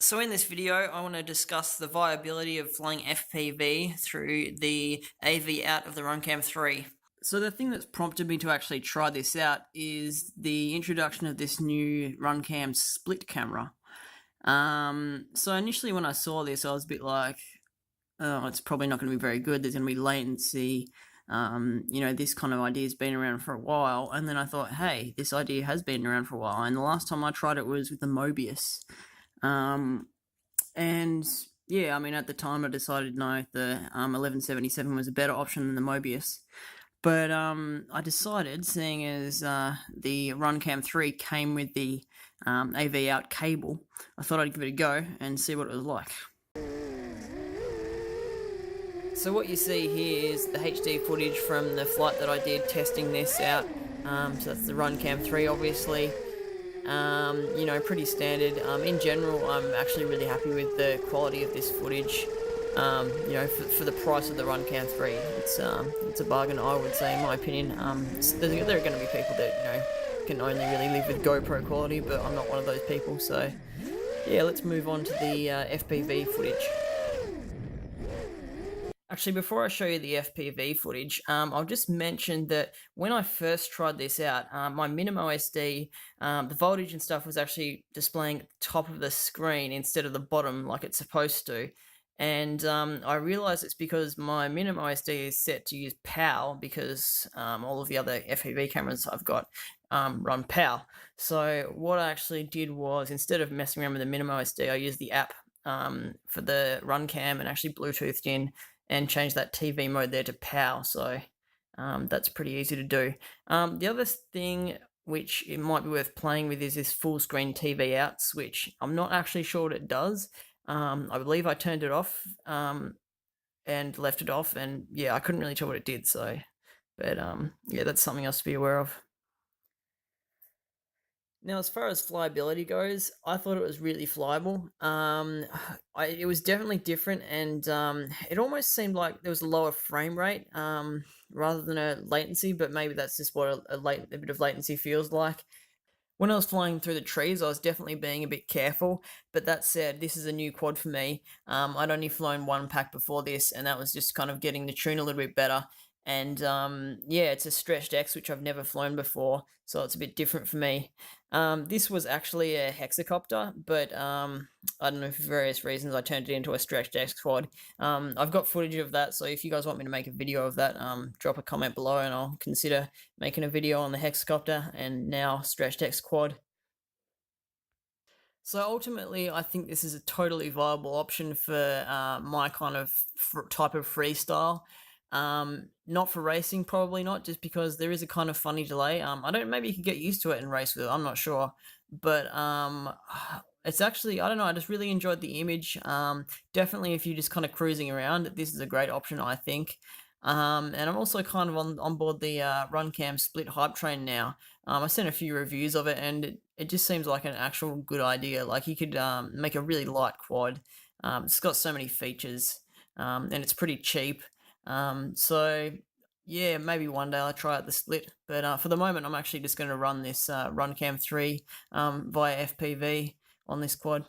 So in this video, I want to discuss the viability of flying FPV through the AV out of the Runcam 3. So the thing that's prompted me to actually try this out is the introduction of this new Runcam split camera. So initially when I saw this, I was a bit like, oh, it's probably not going to be very good. There's going to be latency. This kind of idea has been around for a while. And then I thought, hey, this idea has been around for a while. And the last time I tried it was with the Mobius. And yeah, I mean, at the time I decided no, the 1177 was a better option than the Mobius. But I decided, seeing as the Runcam 3 came with the AV out cable, I thought I'd give it a go and see what it was like. So what you see here is the HD footage from the flight that I did testing this out. So that's the Runcam 3, obviously. Pretty standard. In general, I'm actually really happy with the quality of this footage. For the price of the Runcam 3, it's a bargain, I would say, in my opinion. There are going to be people that can only really live with GoPro quality, but I'm not one of those people. So yeah, let's move on to the FPV footage. Actually, before I show you the FPV footage, I'll just mention that when I first tried this out, my MinimOSD, the voltage and stuff was actually displaying at the top of the screen instead of the bottom like it's supposed to. And I realized it's because my MinimOSD is set to use PAL because all of the other FPV cameras I've got run PAL. So what I actually did was, instead of messing around with the MinimOSD, I used the app for the Runcam and actually Bluetoothed in and change that TV mode there to PAL, so that's pretty easy to do. The other thing which it might be worth playing with is this full screen TV out switch. I'm not actually sure what it does. I believe I turned it off and left it off, and yeah, I couldn't really tell what it did, so, but yeah, that's something else to be aware of. Now, as far as flyability goes, I thought it was really flyable. It was definitely different, and it almost seemed like there was a lower frame rate rather than a latency, but maybe that's just what a bit of latency feels like. When I was flying through the trees, I was definitely being a bit careful, but that said, this is a new quad for me. I'd only flown one pack before this, and that was just kind of getting the tune a little bit better. And yeah, it's a stretched X, which I've never flown before, so it's a bit different for me. This was actually a hexacopter, but I don't know, for various reasons I turned it into a stretched X quad. I've got footage of that, so if you guys want me to make a video of that, drop a comment below and I'll consider making a video on the hexacopter and now stretched X quad. So ultimately, I think this is a totally viable option for my kind of type of freestyle. Not for racing, probably not, just because there is a kind of funny delay. I don't, maybe you could get used to it and race with it, I'm not sure. But it's actually, I don't know, I just really enjoyed the image. Definitely if you're just kind of cruising around, this is a great option, I think. And I'm also kind of on board the Runcam split hype train now. I sent a few reviews of it, and it just seems like an actual good idea. Like, you could make a really light quad. It's got so many features, and it's pretty cheap. So yeah, maybe one day I'll try out the split, but for the moment I'm actually just going to run this Runcam 3 via FPV on this quad.